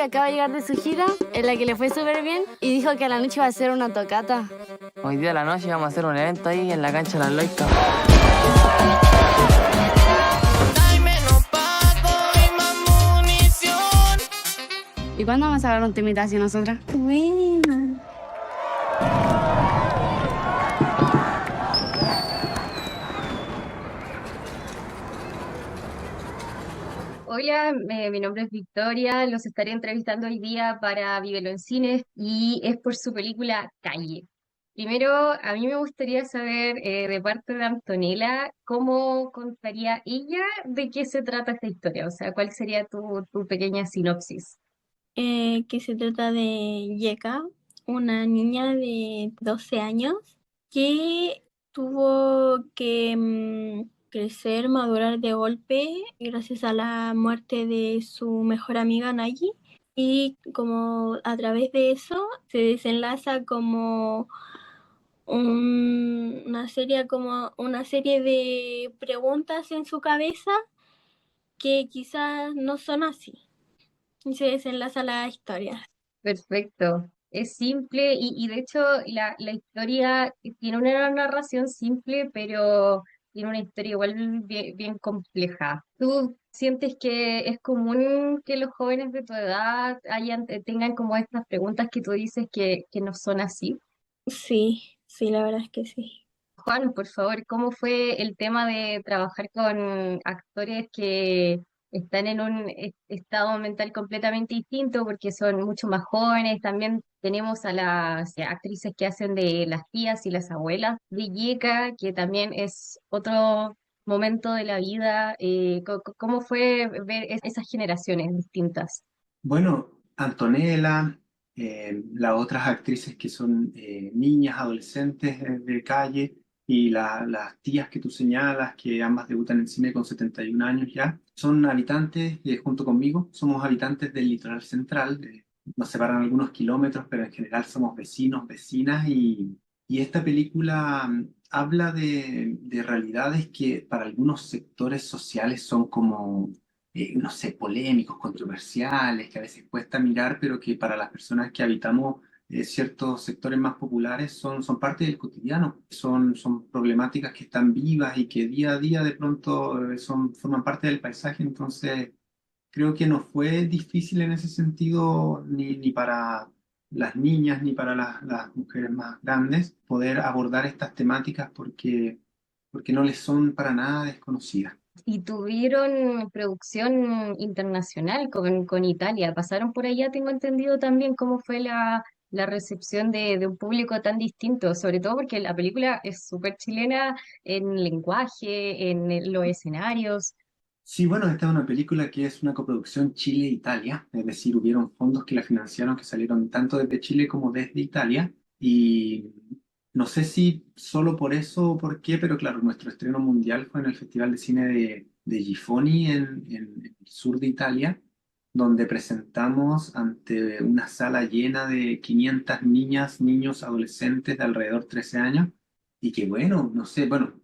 acaba de llegar de su gira, en la que le fue súper bien, y dijo que a la noche va a hacer una tocata. Hoy día a la noche vamos a hacer un evento ahí en la cancha de las Loicas. ¿Y cuándo vamos a ver un temita así nosotras? Buena. Hola, mi nombre es Victoria, los estaré entrevistando hoy día para Vívelo en Cines y es por su película Calle. Primero, a mí me gustaría saber de parte de Antonella, ¿cómo contaría ella de qué se trata esta historia? O sea, ¿cuál sería tu pequeña sinopsis? Que se trata de Yeka, una niña de 12 años que tuvo que crecer, madurar de golpe gracias a la muerte de su mejor amiga Nayi. Y como a través de eso se desenlaza como una serie de preguntas en su cabeza que quizás no son así. Y se desenlaza la historia. Perfecto. Es simple y de hecho la historia tiene una narración simple, pero tiene una historia igual bien compleja. ¿Tú sientes que es común que los jóvenes de tu edad tengan como estas preguntas que tú dices que no son así? Sí, sí, la verdad es que sí. Juan, por favor, ¿cómo fue el tema de trabajar con actores que están en un estado mental completamente distinto porque son mucho más jóvenes? También tenemos a las actrices que hacen de las tías y las abuelas de Yeka, que también es otro momento de la vida. ¿Cómo fue ver esas generaciones distintas? Bueno, Antonella, las otras actrices que son niñas, adolescentes de calle, y las tías que tú señalas, que ambas debutan en cine con 71 años ya, son habitantes, junto conmigo, somos habitantes del litoral central. Nos separan algunos kilómetros, pero en general somos vecinos, vecinas, y esta película habla de realidades que para algunos sectores sociales son como no sé, polémicos, controversiales, que a veces cuesta mirar, pero que para las personas que habitamos ciertos sectores más populares son parte del cotidiano, son problemáticas que están vivas y que día a día de pronto forman parte del paisaje. Entonces creo que no fue difícil en ese sentido ni para las niñas ni para las mujeres más grandes poder abordar estas temáticas porque no les son para nada desconocidas. Y tuvieron producción internacional con Italia. Pasaron por allá, tengo entendido también cómo fue la recepción de un público tan distinto, sobre todo porque la película es súper chilena en lenguaje, en los escenarios. Sí, bueno, esta es una película que es una coproducción Chile-Italia, es decir, hubieron fondos que la financiaron que salieron tanto desde Chile como desde Italia, y no sé si solo por eso o por qué, pero claro, nuestro estreno mundial fue en el Festival de Cine de Gifoni en el sur de Italia, donde presentamos ante una sala llena de 500 niñas, niños, adolescentes de alrededor de 13 años, y que bueno, no sé, bueno,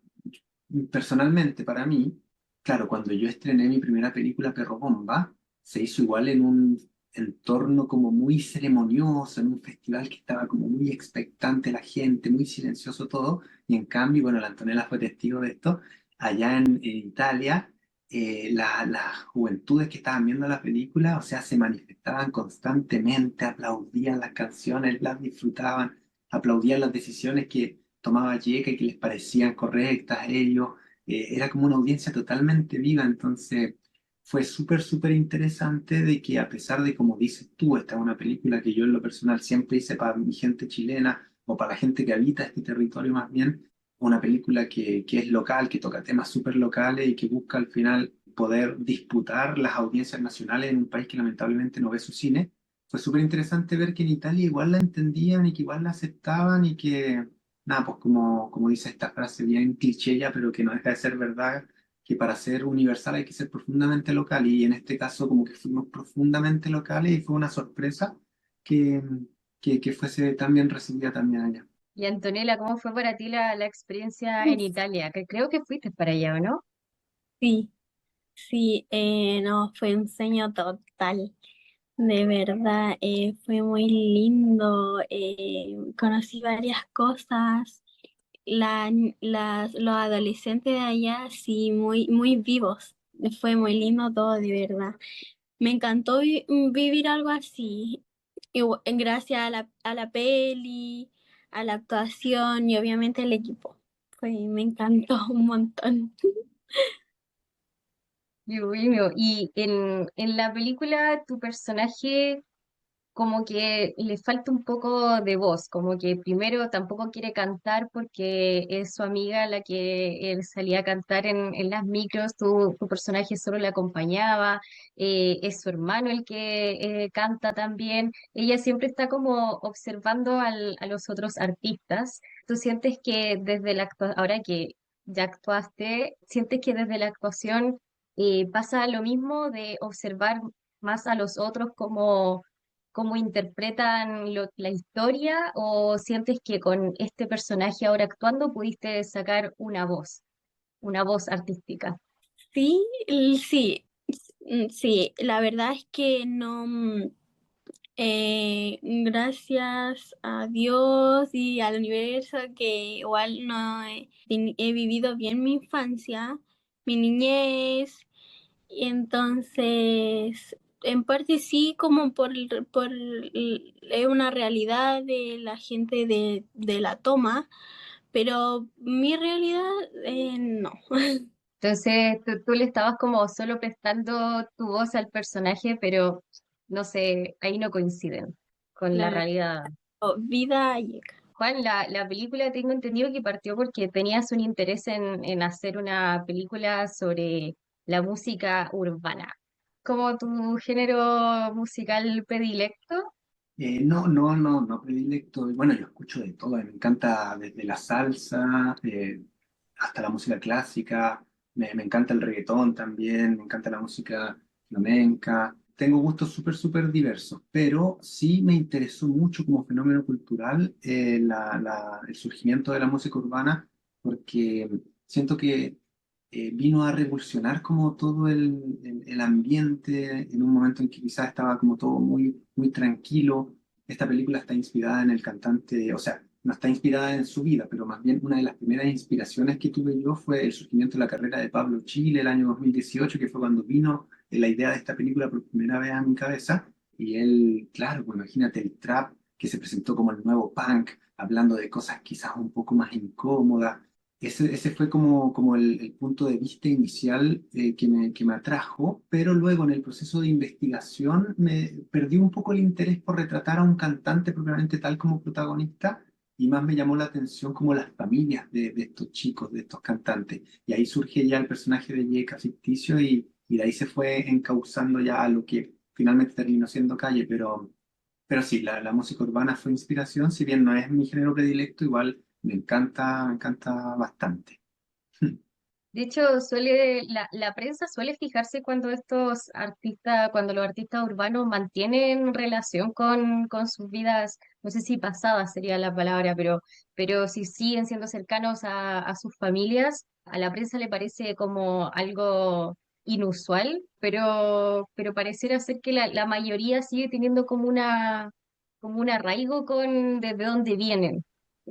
personalmente para mí. Claro, cuando yo estrené mi primera película, Perro Bomba, se hizo igual en un entorno como muy ceremonioso, en un festival que estaba como muy expectante la gente, muy silencioso todo, y en cambio, bueno, la Antonella fue testigo de esto, allá en Italia, las juventudes que estaban viendo la película, o sea, se manifestaban constantemente, aplaudían las canciones, las disfrutaban, aplaudían las decisiones que tomaba Yeka y que les parecían correctas a ellos. Era como una audiencia totalmente viva. Entonces fue súper interesante de que, a pesar de, como dices tú, esta es una película que yo en lo personal siempre hice para mi gente chilena o para la gente que habita este territorio más bien, una película que es local, que toca temas súper locales y que busca al final poder disputar las audiencias nacionales en un país que lamentablemente no ve su cine. Fue súper interesante ver que en Italia igual la entendían y que igual la aceptaban y que nada, pues como dice esta frase bien cliché ya, pero que no deja de ser verdad, que para ser universal hay que ser profundamente local, y en este caso como que fuimos profundamente locales y fue una sorpresa que, que fuese tan bien recibida también allá. Y Antonella, ¿cómo fue para ti la experiencia en Italia? Que creo que fuiste para allá, ¿o no? Sí, sí, no, fue un sueño total. De verdad, fue muy lindo. Conocí varias cosas. Los adolescentes de allá, sí, muy, muy vivos. Fue muy lindo todo, de verdad. Me encantó vivir algo así. Gracias a la peli, a la actuación y obviamente al equipo. Me encantó un montón. Qué bueno. Y en la película, tu personaje como que le falta un poco de voz, como que primero tampoco quiere cantar porque es su amiga la que él salía a cantar en las micros, tu personaje solo le acompañaba, es su hermano el que canta también, ella siempre está como observando a los otros artistas. ¿Tú sientes que desde ahora que ya actuaste, sientes que desde la actuación pasa lo mismo de observar más a los otros como cómo interpretan la historia o sientes que con este personaje ahora actuando pudiste sacar una voz artística? Sí, sí, sí, la verdad es que no, gracias a Dios y al universo que igual no he vivido bien mi infancia, mi niñez, y entonces en parte sí como es una realidad de la gente de la toma, pero mi realidad no. Entonces tú le estabas como solo prestando tu voz al personaje, pero no sé, ahí no coinciden con la Claro, realidad. vida llega. Juan, la película tengo entendido que partió porque tenías un interés en hacer una película sobre la música urbana. ¿Como tu género musical predilecto? No predilecto. Bueno, yo escucho de todo, me encanta desde la salsa hasta la música clásica, me encanta el reggaetón también, me encanta la música flamenca. Tengo gustos súper diversos, pero sí me interesó mucho como fenómeno cultural el surgimiento de la música urbana, porque siento que vino a revolucionar como todo el ambiente en un momento en que quizás estaba como todo muy tranquilo. Esta película está inspirada en el cantante, o sea, no está inspirada en su vida, pero más bien una de las primeras inspiraciones que tuve yo fue el surgimiento de la carrera de Pablo Chile el año 2018, que fue cuando vino la idea de esta película por primera vez a mi cabeza. Y él, claro, pues imagínate el trap que se presentó como el nuevo punk, hablando de cosas quizás un poco más incómodas. Ese fue como el punto de vista inicial que me atrajo, pero luego en el proceso de investigación me perdí un poco el interés por retratar a un cantante propiamente tal como protagonista y más me llamó la atención como las familias de estos chicos, de estos cantantes. Y ahí surge ya el personaje de Yeka ficticio y de ahí se fue encauzando ya a lo que finalmente terminó siendo Calle, pero sí, la música urbana fue inspiración, si bien no es mi género predilecto, igual me encanta bastante. De hecho, la prensa suele fijarse cuando estos artistas, cuando los artistas urbanos mantienen relación con sus vidas, no sé si pasadas sería la palabra, pero si siguen siendo cercanos a sus familias, a la prensa le parece como algo inusual, pero pareciera ser que la mayoría sigue teniendo como un arraigo con desde dónde vienen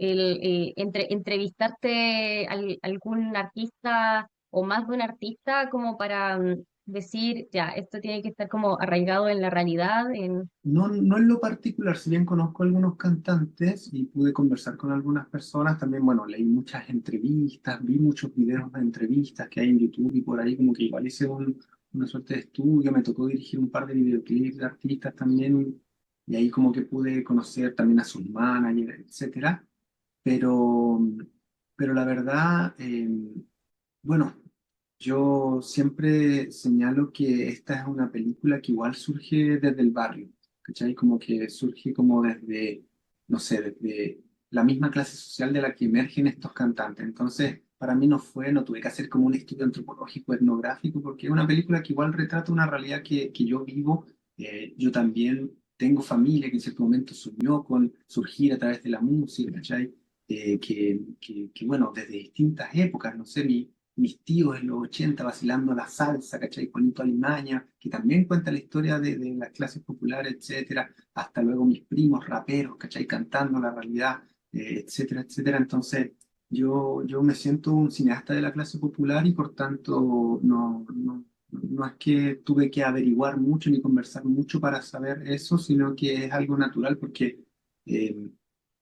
entrevistarte a algún artista o más de un artista como para decir, ya, esto tiene que estar como arraigado en la realidad, en... No en lo particular, si bien conozco algunos cantantes y pude conversar con algunas personas, también, bueno, leí muchas entrevistas, vi muchos videos de entrevistas que hay en YouTube y por ahí como que igual hice una suerte de estudio, me tocó dirigir un par de videoclips de artistas también y ahí como que pude conocer también a sus managers, etcétera. Pero, pero la verdad, bueno, yo siempre señalo que esta es una película que igual surge desde el barrio, ¿cachai? Como que surge como desde, no sé, desde la misma clase social de la que emergen estos cantantes. Entonces, para mí no tuve que hacer como un estudio antropológico, etnográfico, porque es una película que igual retrata una realidad que yo vivo. Yo también tengo familia que en cierto momento soñó con surgir a través de la música, ¿cachai? Bueno, desde distintas épocas, no sé, mis tíos en los 80 vacilando la salsa, ¿cachai? Juanito Alimaña, que también cuenta la historia de las clases populares, etcétera, hasta luego mis primos raperos, ¿cachai? Cantando la realidad, etcétera, etcétera. Entonces, yo me siento un cineasta de la clase popular y por tanto no es que tuve que averiguar mucho ni conversar mucho para saber eso, sino que es algo natural porque eh,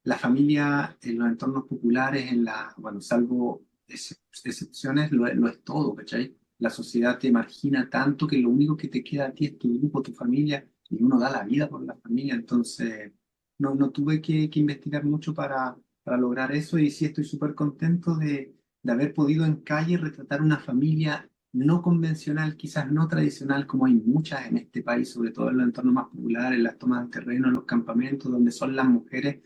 la familia en los entornos populares, bueno, salvo excepciones, lo es todo, ¿cachai? La sociedad te margina tanto que lo único que te queda a ti es tu grupo, tu familia, y uno da la vida por la familia, entonces no tuve que investigar mucho para lograr eso y sí estoy súper contento de haber podido en calle retratar una familia no convencional, quizás no tradicional, como hay muchas en este país, sobre todo en los entornos más populares, en las tomas de terreno, en los campamentos, donde son las mujeres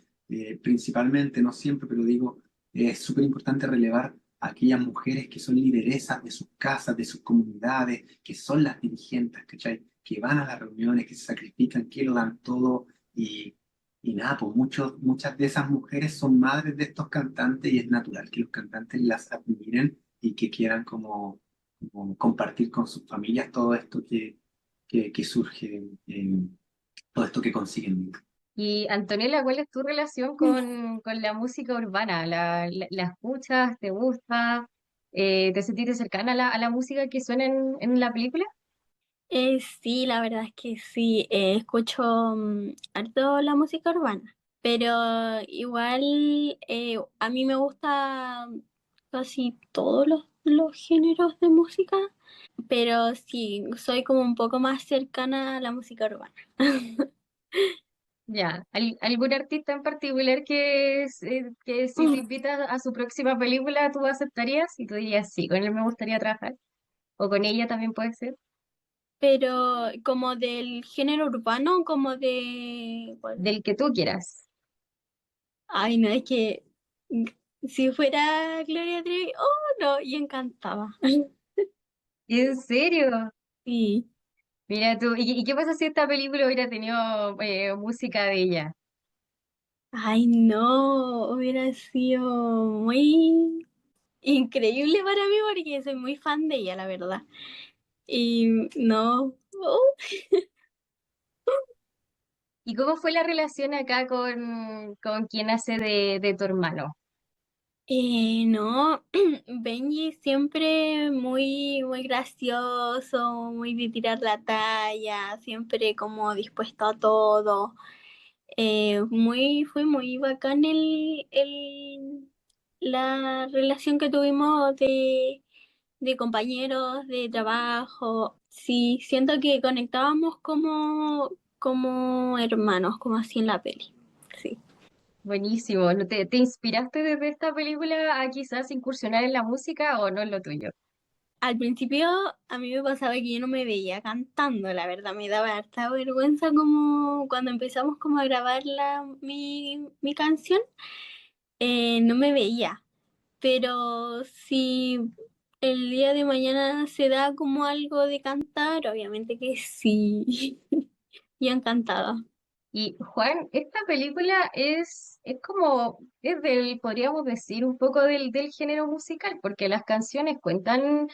principalmente, no siempre, pero digo, es súper importante relevar a aquellas mujeres que son lideresas de sus casas, de sus comunidades, que son las dirigentes, ¿cachai? Que van a las reuniones, que se sacrifican, que lo dan todo y nada, pues muchas de esas mujeres son madres de estos cantantes y es natural que los cantantes las admiren y que quieran como compartir con sus familias todo esto que surge, todo esto que consiguen. Y Antonella, ¿cuál es tu relación con la música urbana? ¿La escuchas? ¿Te gusta? ¿Te sentiste cercana a la música que suena en la película? Sí, la verdad es que sí, escucho harto la música urbana, pero igual a mí me gusta casi todos los géneros de música, pero sí, soy como un poco más cercana a la música urbana. Ya, ¿algún artista en particular que si te invita a su próxima película tú aceptarías? Y tú dirías, sí, con él me gustaría trabajar. O con ella también puede ser. Pero como del género urbano, como de... ¿cuál? Del que tú quieras. Ay, no, es que mm, si fuera Gloria Trevi, oh, no, y encantaba. ¿En serio? Sí. Mira tú, ¿y qué pasa si esta película hubiera tenido música de ella? Ay, no, hubiera sido muy increíble para mí porque soy muy fan de ella, la verdad. Y no, oh, ¿Y cómo fue la relación acá con quien hace de tu hermano? no, Benji siempre muy gracioso, muy de tirar la talla, siempre como dispuesto a todo. Fue muy bacán la relación que tuvimos de compañeros, de trabajo. Sí, siento que conectábamos como hermanos, como así en la peli. Sí. Buenísimo. ¿No te inspiraste desde esta película a quizás incursionar en la música o no es lo tuyo? Al principio a mí me pasaba que yo no me veía cantando, la verdad, me daba harta vergüenza como cuando empezamos como a grabar mi canción, no me veía. Pero si el día de mañana se da como algo de cantar, obviamente que sí. Y encantada. Y Juan, esta película es como, podríamos decir, un poco del género musical, porque las canciones cuentan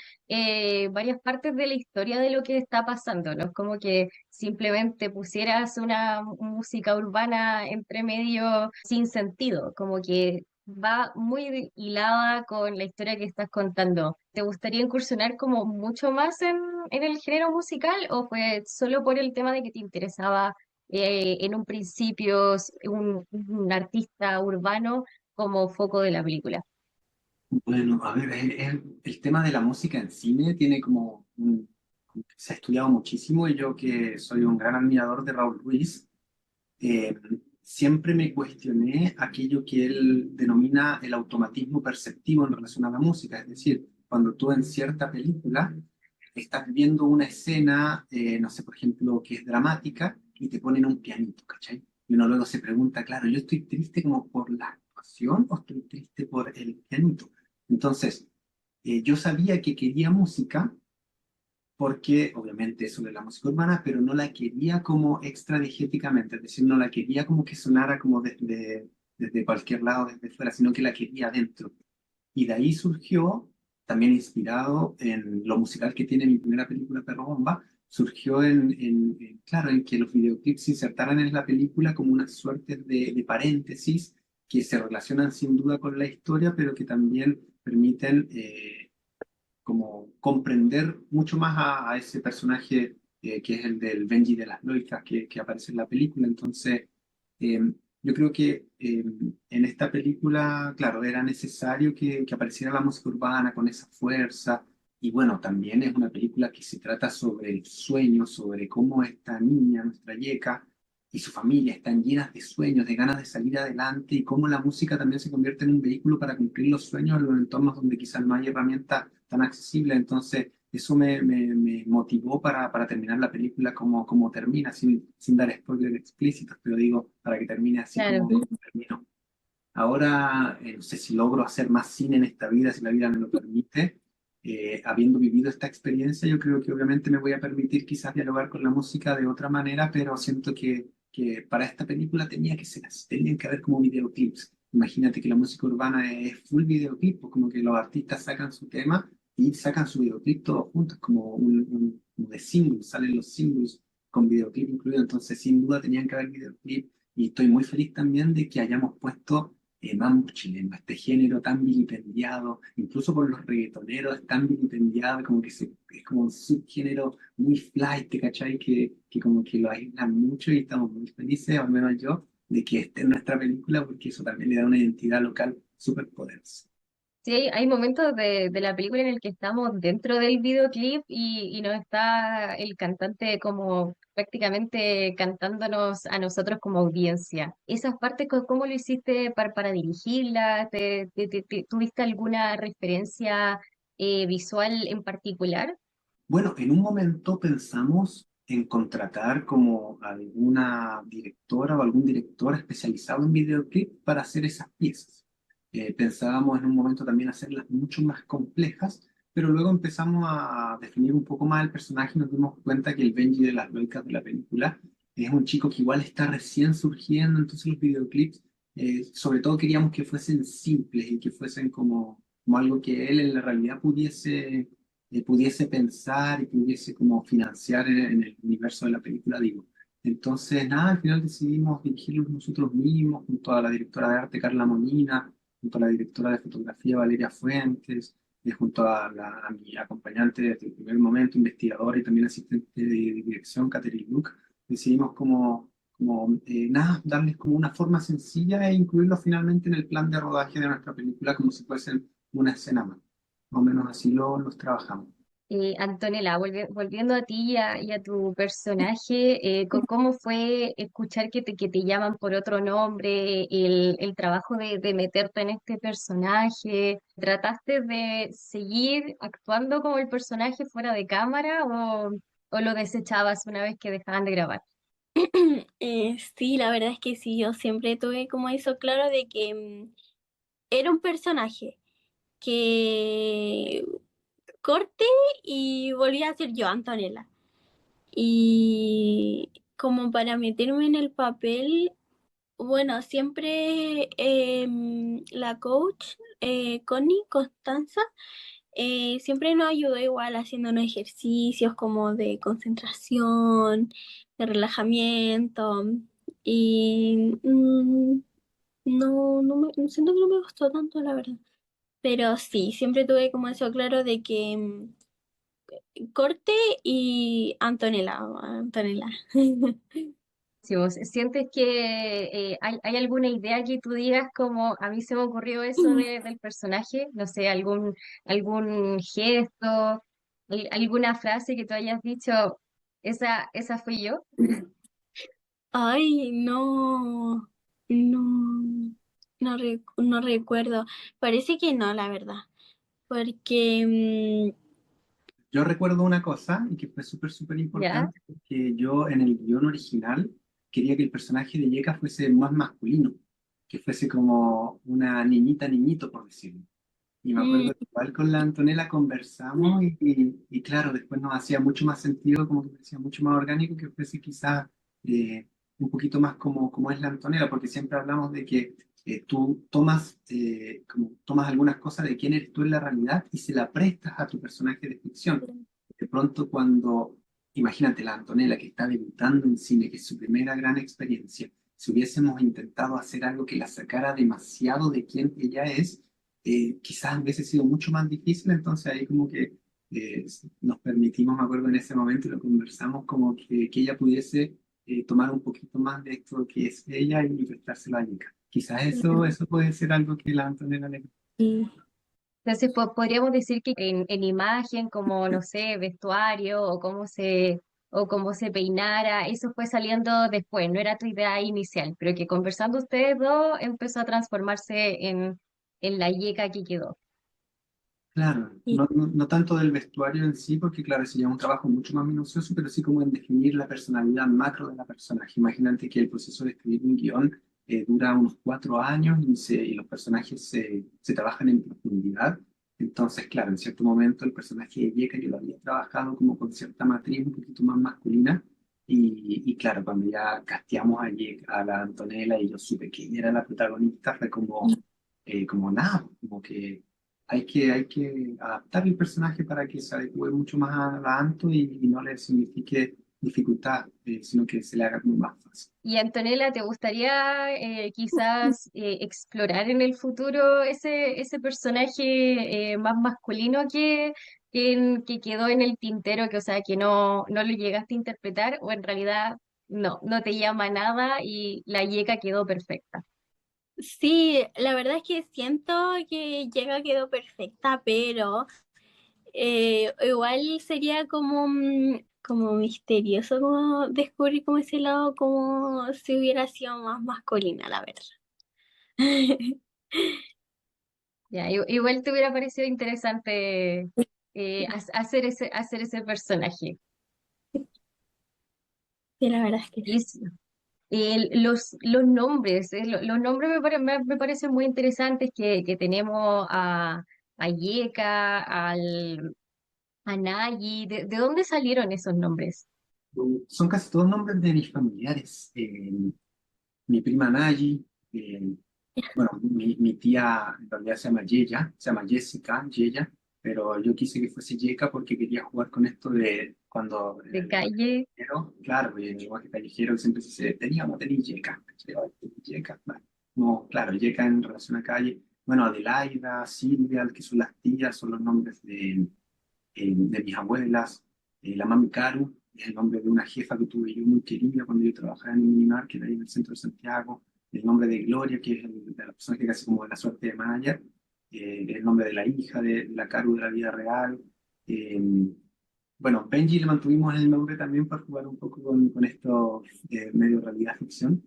varias partes de la historia de lo que está pasando, no es como que simplemente pusieras una música urbana entre medio sin sentido, como que va muy hilada con la historia que estás contando. ¿Te gustaría incursionar como mucho más en el género musical o fue solo por el tema de que te interesaba? En un principio un artista urbano como foco de la película. Bueno, a ver, el tema de la música en cine tiene como que se ha estudiado muchísimo y yo que soy un gran admirador de Raúl Ruiz, eh, siempre me cuestioné aquello que él denomina el automatismo perceptivo en relación a la música, es decir, cuando tú en cierta película estás viendo una escena, no sé, por ejemplo, que es dramática y te ponen un pianito, ¿cachai? Y uno luego se pregunta, claro, ¿yo estoy triste como por la actuación o estoy triste por el pianito? Entonces, yo sabía que quería música porque obviamente es sobre la música urbana, pero no la quería como extradigéticamente, es decir, no la quería como que sonara como desde cualquier lado, desde fuera, sino que la quería adentro. Y de ahí surgió también inspirado en lo musical que tiene mi primera película, Perro Bomba, surgió claro, en que los videoclips se insertaran en la película como una suerte de paréntesis que se relacionan sin duda con la historia, pero que también permiten como comprender mucho más a ese personaje que es el del Benji de las Loicas que aparece en la película. Entonces, eh, yo creo que en esta película, claro, era necesario que apareciera la música urbana con esa fuerza. Y bueno, también es una película que se trata sobre el sueño, sobre cómo esta niña, nuestra Yeka, y su familia están llenas de sueños, de ganas de salir adelante, y cómo la música también se convierte en un vehículo para cumplir los sueños en los entornos donde quizás no hay herramientas tan accesibles. Entonces, eso me motivó para terminar la película como termina, sin dar spoilers explícitos, pero digo, para que termine así Claro. como terminó. Ahora, no sé si logro hacer más cine en esta vida, si la vida me lo permite. Habiendo vivido esta experiencia, yo creo que obviamente me voy a permitir quizás dialogar con la música de otra manera, pero siento que para esta película tenía que ser así, tenían que haber como videoclips. Imagínate que la música urbana es full videoclip, pues como que los artistas sacan su tema y sacan su videoclip todos juntos, como como de singles, salen los singles con videoclip incluido, entonces sin duda tenían que haber videoclip y estoy muy feliz también de que hayamos puesto mambo chileno, este género tan vilipendiado, incluso por los reggaetoneros, es tan vilipendiado, como que es como un subgénero muy flight, ¿cachai? Que como que lo aíslan mucho y estamos muy felices, al menos yo, de que esté en nuestra película, porque eso también le da una identidad local súper poderosa. Sí, hay momentos de la película en el que estamos dentro del videoclip y nos está el cantante como prácticamente cantándonos a nosotros como audiencia. Esas partes, ¿cómo lo hiciste para dirigirlas? ¿Tuviste alguna referencia visual en particular? Bueno, en un momento pensamos en contratar como alguna directora o algún director especializado en videoclip para hacer esas piezas. Pensábamos en un momento también hacerlas mucho más complejas, pero luego empezamos a definir un poco más el personaje y nos dimos cuenta que el Benji de las Loicas de la película es un chico que igual está recién surgiendo, entonces los videoclips, sobre todo queríamos que fuesen simples y que fuesen como algo que él en la realidad pudiese pensar y pudiese como financiar en el universo de la película, digo. Entonces, nada, al final decidimos dirigirlos nosotros mismos, junto a la directora de arte Carla Molina, junto a la directora de fotografía Valeria Fuentes, y junto a mi acompañante desde el primer momento, investigadora y también asistente de dirección, Catherine Luke, decidimos nada, darles como una forma sencilla e incluirlos finalmente en el plan de rodaje de nuestra película como si fuesen una escena más. Más o menos así los trabajamos. Antonella, volviendo a ti y a tu personaje, ¿cómo fue escuchar que te llaman por otro nombre, el trabajo de meterte en este personaje? ¿Trataste de seguir actuando como el personaje fuera de cámara o lo desechabas una vez que dejaban de grabar? Sí, la verdad es que sí, yo siempre tuve como eso claro de que era un personaje que corte y volví a ser yo, Antonella. Y como para meterme en el papel, bueno, siempre la coach, Connie Constanza, siempre nos ayudó igual haciéndonos ejercicios como de concentración, de relajamiento. Y siento que no me gustó tanto, la verdad. Pero sí, siempre tuve como eso claro de que Corte y Antonella, Antonella. Si vos sientes que hay alguna idea que tú digas como a mí se me ocurrió eso del personaje, no sé, algún gesto, alguna frase que tú hayas dicho, esa fui yo. Ay, no, no, no recuerdo. Parece que no, la verdad. Porque, Yo recuerdo una cosa y que fue súper ¿Ya? importante, que yo en el guión original quería que el personaje de Yeka fuese más masculino, que fuese como una niñita, niñito, por decirlo. Y me mm, acuerdo que igual con la Antonella conversamos y claro, después nos hacía mucho más sentido, como que parecía mucho más orgánico que fuese quizás un poquito más como es la Antonella, porque siempre hablamos de que tú tomas como tomas algunas cosas de quién eres tú en la realidad y se la prestas a tu personaje de ficción. De pronto cuando, imagínate la Antonella que está debutando en cine, que es su primera gran experiencia, si hubiésemos intentado hacer algo que la sacara demasiado de quién ella es, quizás hubiese sido mucho más difícil, entonces ahí como que eh, nos permitimos, me acuerdo en ese momento, y lo conversamos, como que ella pudiese tomar un poquito más de esto que es ella y prestárselo a Nika. Quizás eso puede ser algo que la Antonella le... Sí. Entonces, podríamos decir que en imagen, como, no sé, vestuario o cómo se peinara, eso fue saliendo después, no era tu idea inicial, pero que conversando ustedes dos empezó a transformarse en la yeca que quedó. Claro, Sí. no tanto del vestuario en sí, porque claro, sería un trabajo mucho más minucioso, pero sí como en definir la personalidad macro de la personaje. Imagínate que el proceso de escribir un guión dura unos 4 años y los personajes se trabajan en profundidad. Entonces, claro, en cierto momento el personaje de Yeka yo lo había trabajado como con cierta matriz un poquito más masculina. Y claro, cuando ya casteamos a Yeka, a la Antonella y yo supe que ella era la protagonista, fue como nada, como que hay que adaptar el personaje para que se adecue mucho más a la Anto y no le signifique dificultad, sino que se le haga como más fácil. Y Antonella, ¿te gustaría quizás explorar en el futuro ese personaje más masculino que quedó en el tintero, que o sea, que no lo llegaste a interpretar, o en realidad no te llama nada y la yeca quedó perfecta? Sí, la verdad es que siento que llega quedó perfecta, pero igual sería como, como misterioso como descubrir como ese lado como si hubiera sido más masculina, la verdad. Ya, igual te hubiera parecido interesante hacer ese personaje. Sí, la verdad es que sí. Listo. Los nombres, los nombres me parecen muy interesantes que tenemos a Yeka, a Nayi. ¿De dónde salieron esos nombres? Son casi todos nombres de mis familiares. Mi prima Nayi, bueno, mi tía en realidad se llama Yeya, se llama Jessica, Yeya, pero yo quise que fuese Yeka porque quería jugar con esto de cuando en ¿De el lenguaje calle? callejero, claro, y en el lenguaje callejero siempre se dice, tenía o no tenía Yeka, ¿cachai? Ay, Yeka, vale. No, claro, Yeka en relación a calle. Bueno, Adelaida, Silvia, que son las tías, son los nombres de mis abuelas. La Mami Caru es el nombre de una jefa que tuve yo muy querida cuando yo trabajaba en un Minimarket ahí en el centro de Santiago. El nombre de Gloria, que es de la persona que casi como de la suerte de manager. El nombre de la hija de la Caru de la vida real. Eh, bueno, Benji le mantuvimos el nombre también para jugar un poco con esto medio realidad ficción.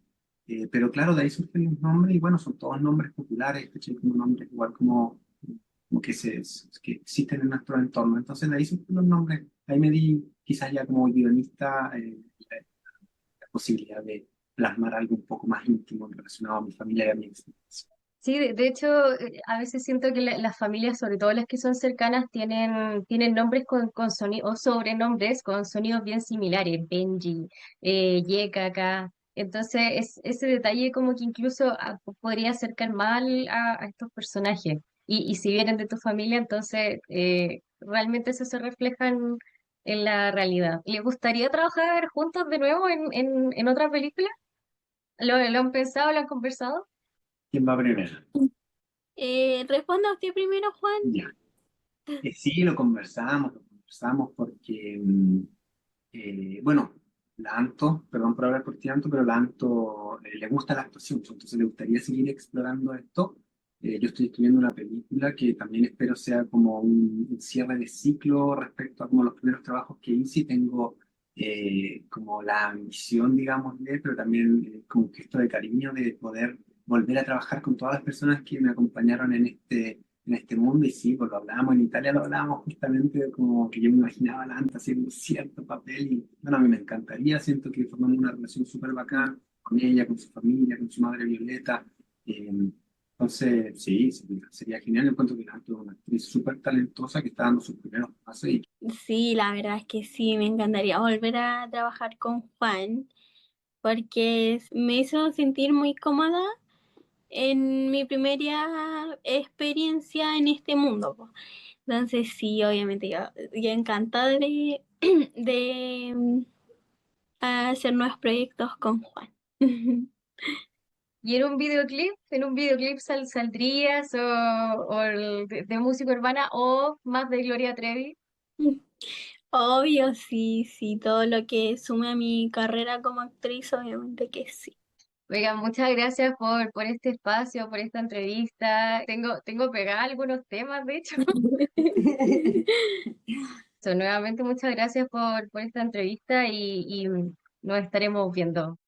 Pero claro, de ahí surgen los nombres y bueno, son todos nombres populares, ¿cachai? Como nombres igual como que existen en nuestro entorno. Entonces de ahí surgen los nombres. Ahí me di quizás ya como guionista la posibilidad de plasmar algo un poco más íntimo relacionado a mi familia y a mi experiencia. Sí, de hecho, a veces siento que las familias, sobre todo las que son cercanas, tienen nombres con sonidos o sobrenombres con sonidos bien similares, Benji, Yeka acá. Entonces, ese detalle como que incluso podría acercar mal a estos personajes. Y si vienen de tu familia, entonces realmente eso se refleja en la realidad. ¿Les gustaría trabajar juntos de nuevo en otra película? ¿Lo han pensado, lo han conversado? ¿Quién va primero? Responda usted primero, Juan. Ya. Sí, lo conversamos porque bueno, la Anto, perdón por hablar por ti, Anto, pero la Anto le gusta la actuación, entonces le gustaría seguir explorando esto. Yo estoy escribiendo una película que también espero sea como un cierre de ciclo respecto a como los primeros trabajos que hice y tengo como la ambición, digamos, pero también como un gesto de cariño de poder volver a trabajar con todas las personas que me acompañaron en este mundo. Y sí, pues lo hablábamos en Italia, lo hablábamos justamente como que yo me imaginaba a Lanta haciendo cierto papel y bueno, a mí me encantaría, siento que formamos una relación súper bacán con ella, con su familia, con su madre Violeta. eh, entonces, sí, sería genial. Encuentro que Lanta es una actriz súper talentosa que está dando sus primeros pasos y Sí, la verdad es que sí, me encantaría volver a trabajar con Juan porque me hizo sentir muy cómoda en mi primera experiencia en este mundo, po. Entonces sí, obviamente yo encantada de, de hacer nuevos proyectos con Juan. ¿Y en un videoclip? ¿En un videoclip saldrías o de música urbana o más de Gloria Trevi? Obvio, sí, sí, todo lo que sume a mi carrera como actriz, obviamente que sí. Oigan, muchas gracias por este espacio, por esta entrevista. Tengo pegada algunos temas, de hecho. So, nuevamente, muchas gracias por esta entrevista y nos estaremos viendo.